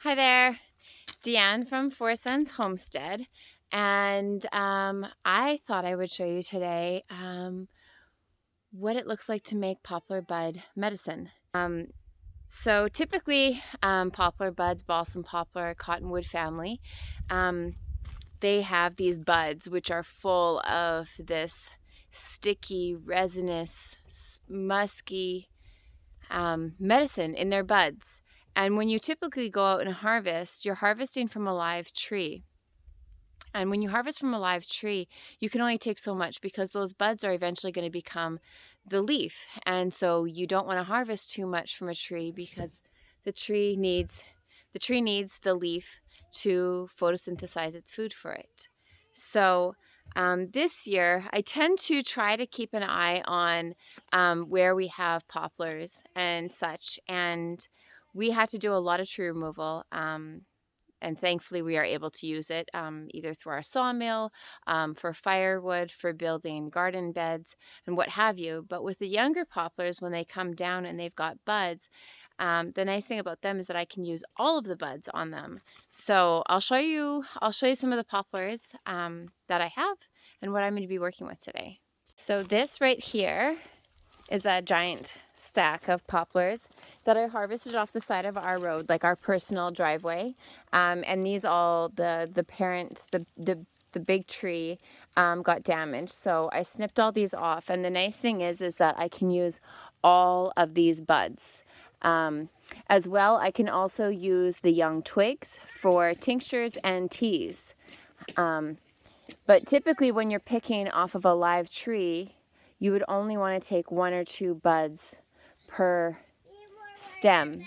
Hi there, Deanne from Four Sons Homestead, and I thought I would show you today what it looks like to make poplar bud medicine. So typically poplar buds, balsam poplar, cottonwood family, they have these buds which are full of this sticky, resinous, musky medicine in their buds. And when you typically go out and harvest, you're harvesting from a live tree. And when you harvest from a live tree, you can only take so much because those buds are eventually going to become the leaf. And so you don't want to harvest too much from a tree because the tree needs the leaf to photosynthesize its food for it. So this year, I tend to try to keep an eye on where we have poplars and such. And we had to do a lot of tree removal. And thankfully, we are able to use it either through our sawmill, for firewood, for building garden beds, and what have you. But with the younger poplars, when they come down and they've got buds, the nice thing about them is that I can use all of the buds on them. So I'll show you some of the poplars that I have and what I'm going to be working with today. So this right here is a giant stack of poplars that I harvested off the side of our road, like our personal driveway. And these all, the big tree got damaged. So I snipped all these off. And the nice thing is that I can use all of these buds. As well, I can also use the young twigs for tinctures and teas. But typically when you're picking off of a live tree, you would only want to take 1 or 2 buds per stem.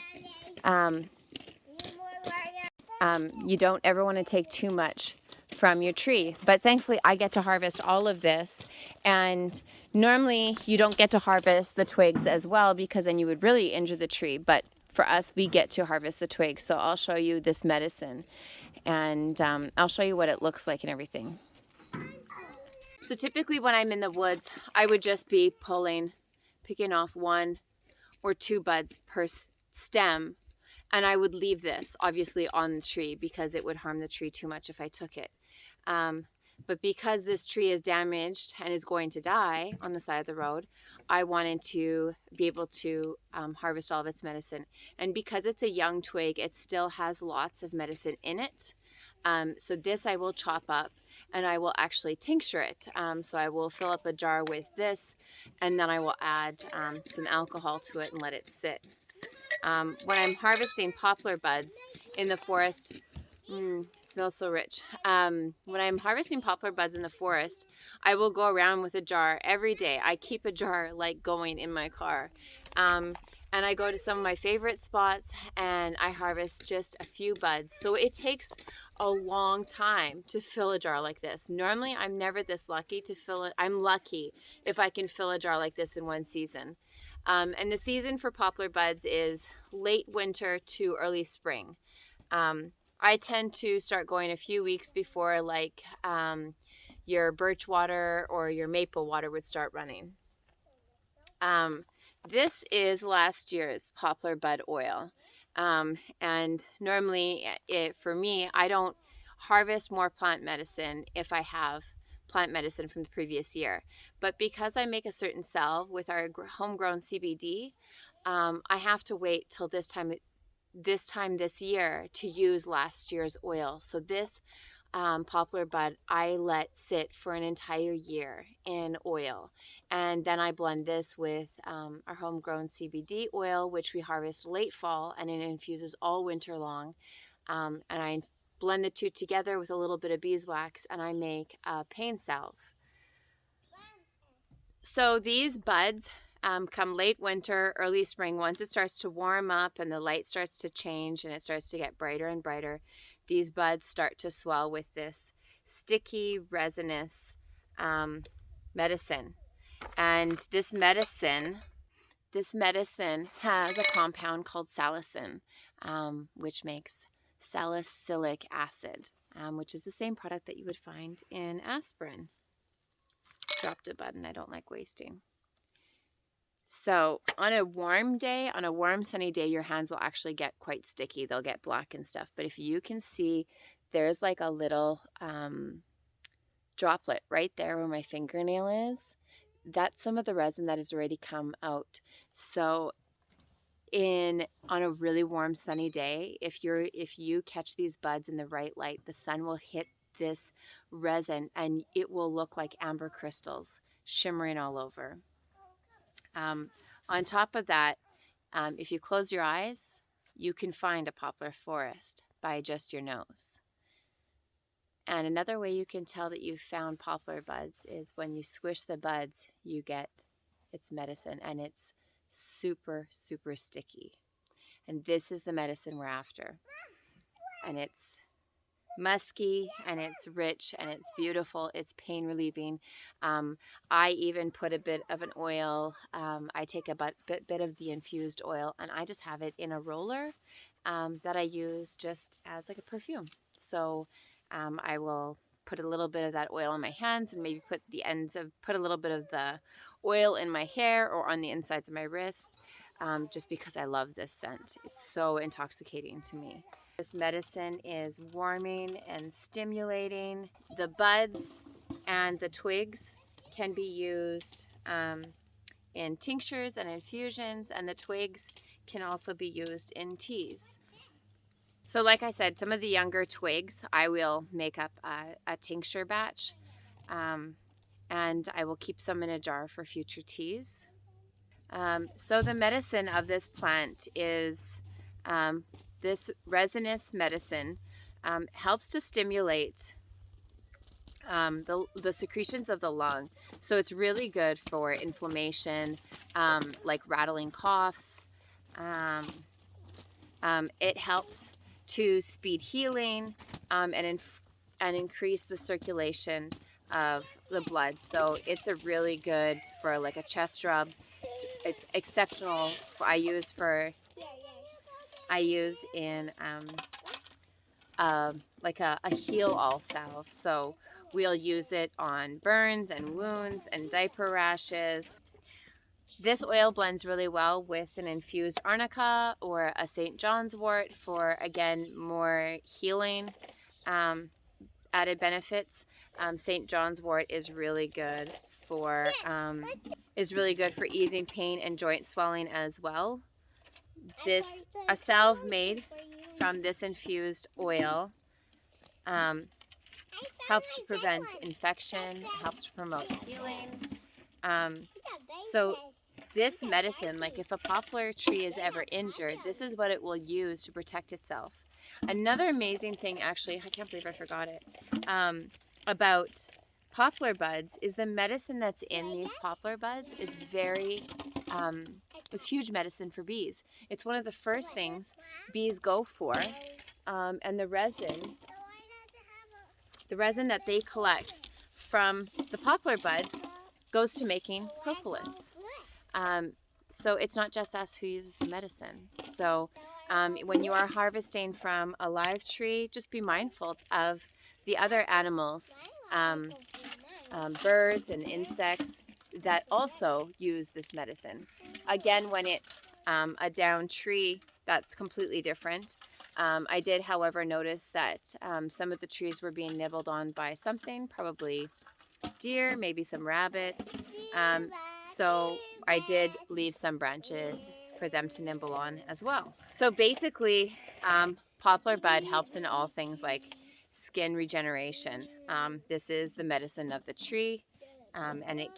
You don't ever want to take too much from your tree. But thankfully, I get to harvest all of this. And normally, you don't get to harvest the twigs as well because then you would really injure the tree. But for us, we get to harvest the twigs. So I'll show you this medicine. And I'll show you what it looks like and everything. So typically when I'm in the woods, I would just be picking off 1 or 2 buds per stem, and I would leave this obviously on the tree because it would harm the tree too much if I took it. But because this tree is damaged and is going to die on the side of the road, I wanted to be able to harvest all of its medicine. And because it's a young twig, it still has lots of medicine in it. So this I will chop up and I will actually tincture it. So I will fill up a jar with this and then I will add some alcohol to it and let it sit. When I'm harvesting poplar buds in the forest, it smells so rich. When I'm harvesting poplar buds in the forest, I will go around with a jar every day. I keep a jar like going in my car. And I go to some of my favorite spots and I harvest just a few buds. So it takes a long time to fill a jar like this. Normally, I'm never this lucky to fill it. I'm lucky if I can fill a jar like this in one season. And the season for poplar buds is late winter to early spring. I tend to start going a few weeks before like your birch water or your maple water would start running. This is last year's poplar bud oil. And normally for me, I don't harvest more plant medicine if I have plant medicine from the previous year. But because I make a certain salve with our homegrown CBD, I have to wait till this time this year to use last year's oil. So this poplar bud I let sit for an entire year in oil, and then I blend this with our homegrown CBD oil, which we harvest late fall, and it infuses all winter long. And I blend the two together with a little bit of beeswax, and I make a pain salve. So these buds come late winter, early spring. Once it starts to warm up and the light starts to change and it starts to get brighter and brighter, these buds start to swell with this sticky, resinous medicine. And this medicine has a compound called salicin, which makes salicylic acid, which is the same product that you would find in aspirin. Dropped a button I don't like wasting. So on a warm day, on a warm sunny day, your hands will actually get quite sticky. They'll get black and stuff. But if you can see, there's like a little droplet right there where my fingernail is. That's some of the resin that has already come out. So on a really warm sunny day, if you catch these buds in the right light, the sun will hit this resin and it will look like amber crystals shimmering all over. On top of that, if you close your eyes, you can find a poplar forest by just your nose. And another way you can tell that you've found poplar buds is when you squish the buds, you get its medicine, and it's super, super sticky. And this is the medicine we're after. And it's musky, and it's rich, and it's beautiful. It's pain relieving. I even put a bit of an oil. I take a bit of the infused oil, and I just have it in a roller that I use just as like a perfume. So I will put a little bit of that oil on my hands, and maybe put a little bit of the oil in my hair or on the insides of my wrist, just because I love this scent. It's so intoxicating to me. This medicine is warming and stimulating. The buds and the twigs can be used in tinctures and infusions, and the twigs can also be used in teas. So like I said, some of the younger twigs, I will make up a tincture batch, and I will keep some in a jar for future teas. So the medicine of this plant is this resinous medicine helps to stimulate the secretions of the lung. So it's really good for inflammation, like rattling coughs. It helps to speed healing and increase the circulation of the blood. So it's a really good for like a chest rub. It's exceptional. I use in like a heal all salve. So we'll use it on burns and wounds and diaper rashes. This oil blends really well with an infused arnica or a St. John's wort for, again, more healing added benefits. St. John's wort is really good for easing pain and joint swelling as well. A salve made from this infused oil helps to prevent infection, helps to promote healing. So this medicine, like if a poplar tree is ever injured, this is what it will use to protect itself. Another amazing thing, actually, I can't believe I forgot it, about poplar buds is the medicine that's in these poplar buds is is huge medicine for bees. It's one of the first things bees go for, and the resin that they collect from the poplar buds goes to making propolis. So it's not just us who uses the medicine. So when you are harvesting from a live tree, just be mindful of the other animals, birds and insects that also use this medicine. Again, when it's a down tree, that's completely different. I did, however, notice that some of the trees were being nibbled on by something, probably deer, maybe some rabbit. So I did leave some branches for them to nibble on as well. So basically, poplar bud helps in all things like skin regeneration. This is the medicine of the tree, and it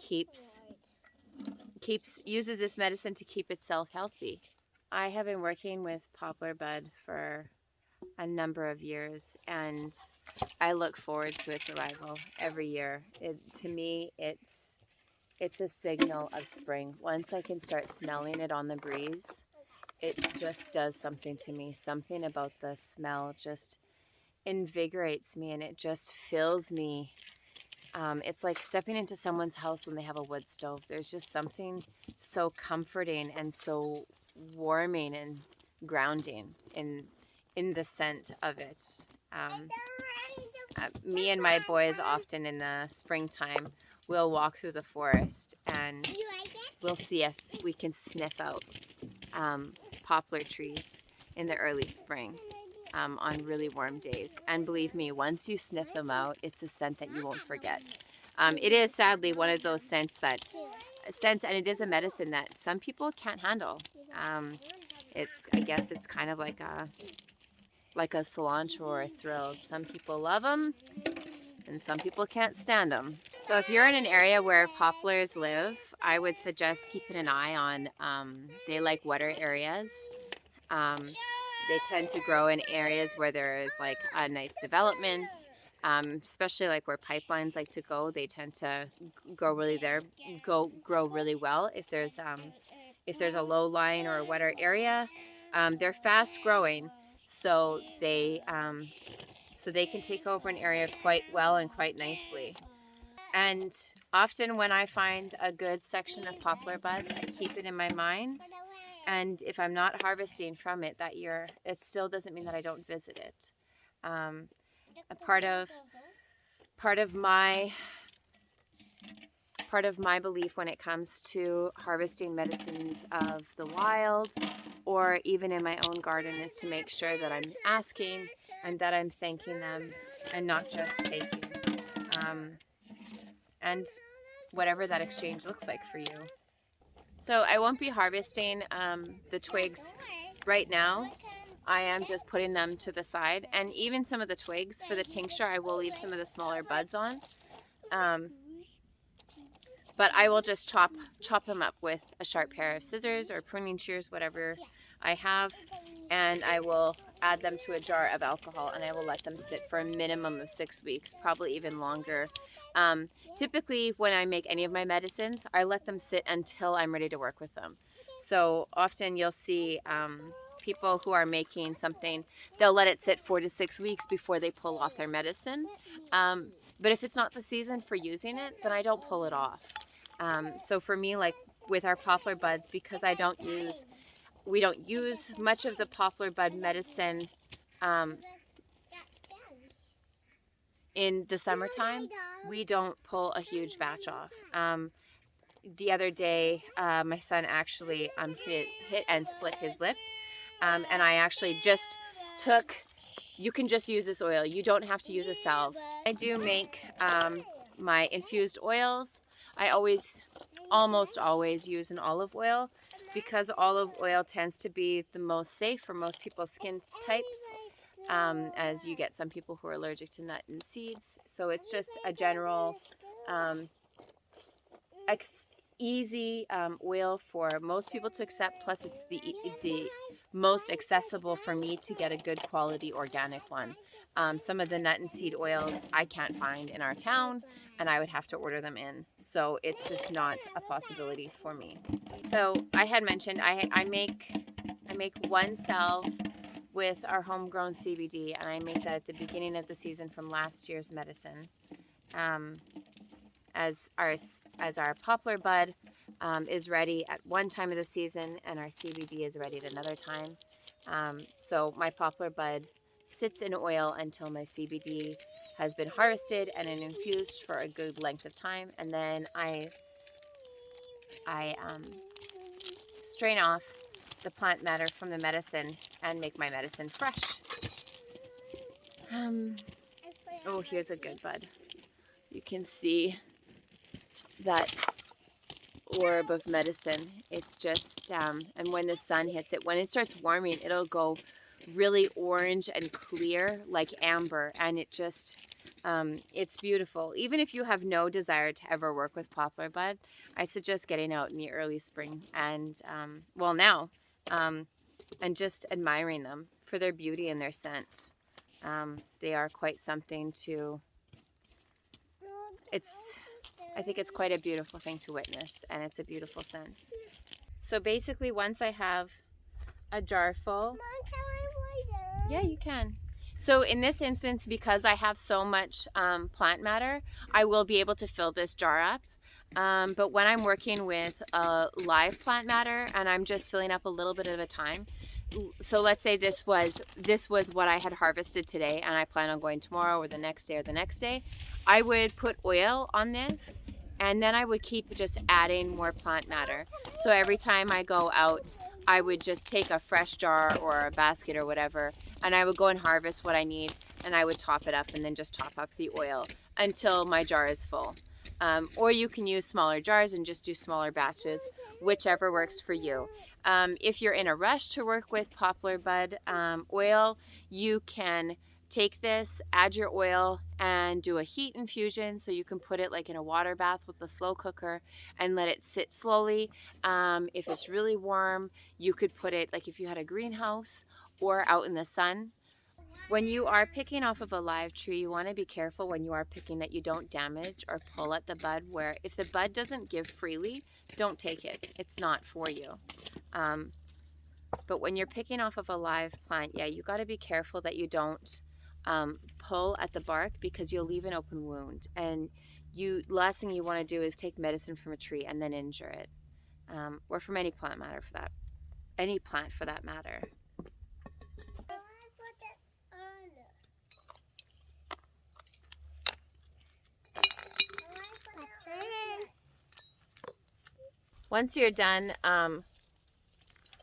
uses this medicine to keep itself healthy. I have been working with poplar bud for a number of years, and I look forward to its arrival every year. To me, it's a signal of spring. Once I can start smelling it on the breeze, it just does something to me. Something about the smell just invigorates me, and it just fills me. It's like stepping into someone's house when they have a wood stove. There's just something so comforting and so warming and grounding in the scent of it. Me and my boys often in the springtime will walk through the forest, and we'll see if we can sniff out poplar trees in the early spring on really warm days. And believe me, once you sniff them out, it's a scent that you won't forget. It is sadly one of those scents, and it is a medicine that some people can't handle. I guess it's kind of like a cilantro or a thrill. Some people love them, and some people can't stand them. So if you're in an area where poplars live, I would suggest keeping an eye on, they like wetter areas. They tend to grow in areas where there is like a nice development, especially like where pipelines like to go. They tend to grow really well. If there's a low lying or a wetter area, they're fast growing, so they can take over an area quite well and quite nicely. And often when I find a good section of poplar buds, I keep it in my mind. And if I'm not harvesting from it that year, it still doesn't mean that I don't visit it. A part of my belief when it comes to harvesting medicines of the wild, or even in my own garden, is to make sure that I'm asking and that I'm thanking them and not just taking. And whatever that exchange looks like for you. So I won't be harvesting the twigs right now. I am just putting them to the side, and even some of the twigs for the tincture, I will leave some of the smaller buds on. But I will just chop them up with a sharp pair of scissors or pruning shears, whatever I have, and I will add them to a jar of alcohol, and I will let them sit for a minimum of 6 weeks, probably even longer. Typically, when I make any of my medicines, I let them sit until I'm ready to work with them. So often you'll see people who are making something, they'll let it sit 4 to 6 weeks before they pull off their medicine. But if it's not the season for using it, then I don't pull it off. So for me, like with our poplar buds, because we don't use much of the poplar bud medicine in the summertime, we don't pull a huge batch off. The other day, my son actually hit and split his lip, and I actually just took, you can just use this oil. You don't have to use a salve. I do make my infused oils. I almost always use an olive oil, because olive oil tends to be the most safe for most people's skin types, as you get some people who are allergic to nut and seeds. So it's just a general easy oil for most people to accept, plus it's the most accessible for me to get a good quality organic one. Some of the nut and seed oils I can't find in our town, and I would have to order them in, so it's just not a possibility for me. So I had mentioned I make one salve with our homegrown CBD, and I make that at the beginning of the season from last year's medicine. As our poplar bud is ready at one time of the season, and our CBD is ready at another time. So my poplar bud sits in oil until my CBD has been harvested and infused for a good length of time, and then I strain off the plant matter from the medicine and make my medicine fresh. Oh, here's a good bud. You can see that orb of medicine. It's just, and when the sun hits it, when it starts warming, it'll go really orange and clear like amber, and it just, it's beautiful. Even if you have no desire to ever work with poplar bud, I suggest getting out in the early spring and, now, and just admiring them for their beauty and their scent. They are quite something to, I think it's quite a beautiful thing to witness, and it's a beautiful scent. So basically, once I have a jar full, Mom, can I yeah, you can. So in this instance, because I have so much plant matter, I will be able to fill this jar up. But when I'm working with live plant matter and I'm just filling up a little bit at a time, so let's say this was what I had harvested today, and I plan on going tomorrow or the next day, I would put oil on this And then I would keep just adding more plant matter. So every time I go out, I would just take a fresh jar or a basket or whatever, and I would go and harvest what I need, and I would top it up and then just top up the oil until my jar is full. Or you can use smaller jars and just do smaller batches, whichever works for you. If you're in a rush to work with poplar bud oil, you can take this, add your oil, and do a heat infusion. So you can put it like in a water bath with a slow cooker and let it sit slowly. If it's really warm, you could put it like if you had a greenhouse or out in the sun. When you are picking off of a live tree, you want to be careful when you are picking that you don't damage or pull at the bud, where if the bud doesn't give freely, don't take it. It's not for you. But when you're picking off of a live plant, yeah, you got to be careful that you don't pull at the bark, because you'll leave an open wound. And last thing you want to do is take medicine from a tree and then injure it, or from any plant for that matter. Once you're done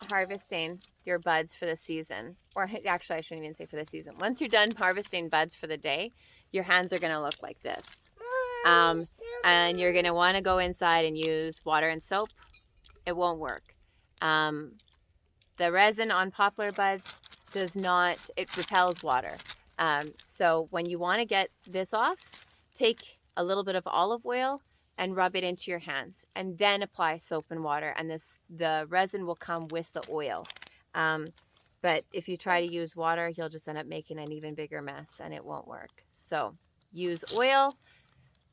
harvesting your buds for the season, or actually I shouldn't even say for the season, once you're done harvesting buds for the day, your hands are going to look like this. And you're going to want to go inside and use water and soap. It won't work. The resin on poplar buds it repels water. So when you want to get this off, take a little bit of olive oil and rub it into your hands, and then apply soap and water, and the resin will come with the oil. But if you try to use water, you'll just end up making an even bigger mess, and it won't work. So use oil,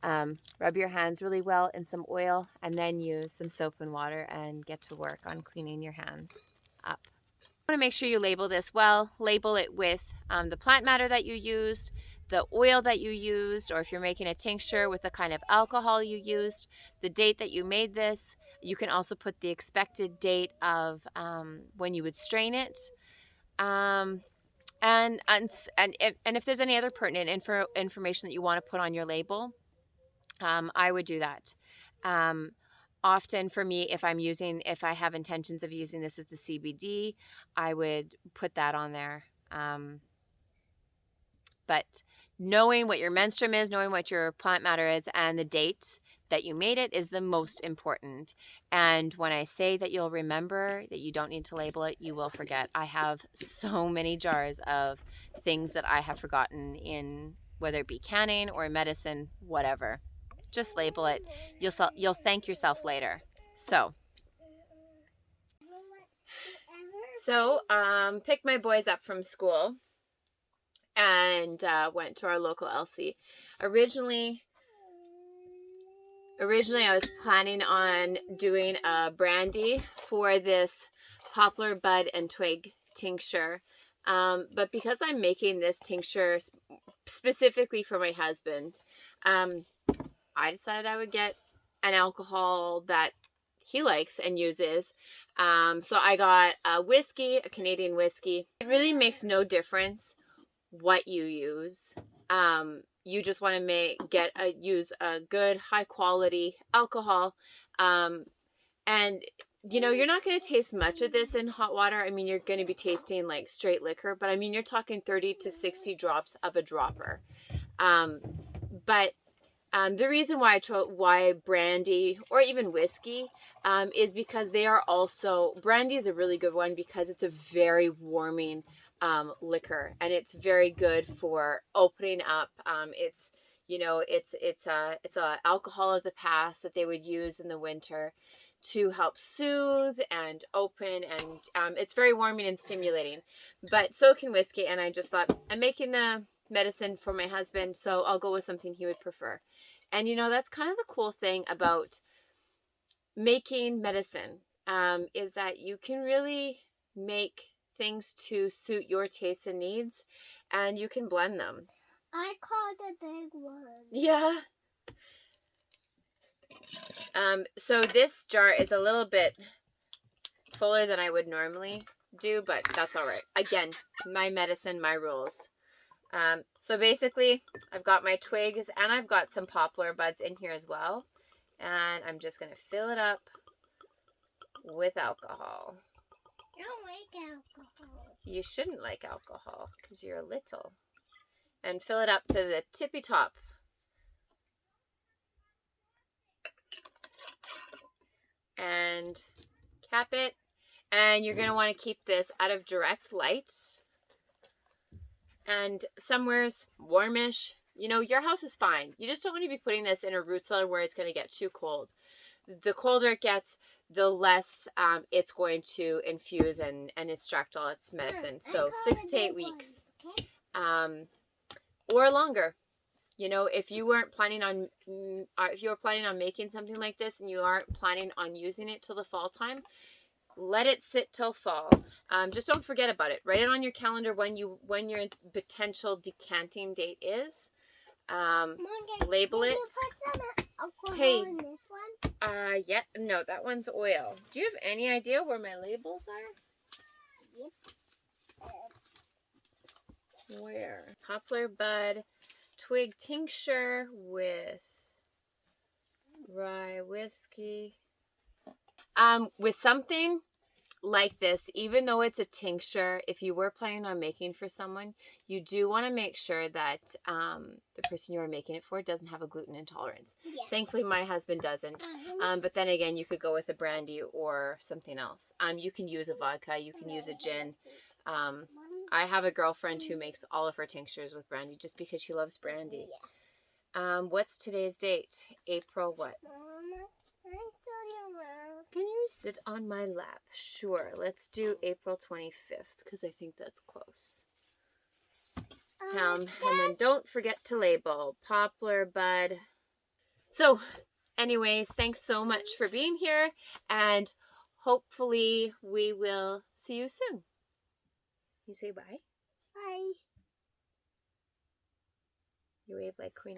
rub your hands really well in some oil, and then use some soap and water and get to work on cleaning your hands up. You want to make sure you label this well. Label it with the plant matter that you used, the oil that you used, or if you're making a tincture, with the kind of alcohol you used, the date that you made this. You can also put the expected date of when you would strain it, and if there's any other pertinent information that you want to put on your label, I would do that. Often for me, if I have intentions of using this as the CBD, I would put that on there. But knowing what your menstruum is, knowing what your plant matter is, and the date that you made it is the most important. And when I say that you'll remember that you don't need to label it, you will forget. I have so many jars of things that I have forgotten in, whether it be canning or medicine, whatever. Just label it. You'll thank yourself later. So picked my boys up from school and went to our local LC. Originally I was planning on doing a brandy for this poplar bud and twig tincture. But because I'm making this tincture specifically for my husband, I decided I would get an alcohol that he likes and uses. So I got a whiskey, a Canadian whiskey. It really makes no difference what you use. You just want to use a good high quality alcohol. And you're not going to taste much of this in hot water. I mean, you're going to be tasting like straight liquor, but I mean, you're talking 30 to 60 drops of a dropper. But the reason why brandy or even whiskey is because brandy is a really good one because it's a very warming liquor, and it's very good for opening up. It's a alcohol of the past that they would use in the winter to help soothe and open, and it's very warming and stimulating. But so can whiskey, and I just thought, I'm making the medicine for my husband, so I'll go with something he would prefer. And that's kind of the cool thing about making medicine, is that you can really make things to suit your tastes and needs, and you can blend them. I called a big one. Yeah. So this jar is a little bit fuller than I would normally do, but that's all right. Again, my medicine, my rules. So basically, I've got my twigs and I've got some poplar buds in here as well. And I'm just going to fill it up with alcohol. I don't like alcohol. You shouldn't like alcohol because you're little. And fill it up to the tippy top. And cap it. And you're going to want to keep this out of direct light. And somewhere's warmish. You know, your house is fine. You just don't want to be putting this in a root cellar where it's going to get too cold. The colder it gets, the less it's going to infuse and extract all its medicine. So 6 to 8 weeks. Or longer. You know, if you weren't planning on, if you were planning on making something like this and you aren't planning on using it till the fall time, let it sit till fall. Just don't forget about it. Write it on your calendar when your potential decanting date is. Label it. Hey, yeah, no, that one's oil. Do you have any idea where my labels are? Yep. Where? Poplar bud twig tincture with rye whiskey. With something like this, even though it's a tincture, if you were planning on making for someone, you do want to make sure that the person you are making it for doesn't have a gluten intolerance. Yeah. Thankfully, my husband doesn't. But then again, you could go with a brandy or something else. You can use a vodka. You can use a gin. I have a girlfriend who makes all of her tinctures with brandy just because she loves brandy. Yeah. What's today's date? April what? Can you sit on my lap? Sure. Let's do April 25th because I think that's close. And then don't forget to label poplar bud. So anyways, thanks so much for being here, and hopefully we will see you soon. You say bye? Bye. You wave like Queen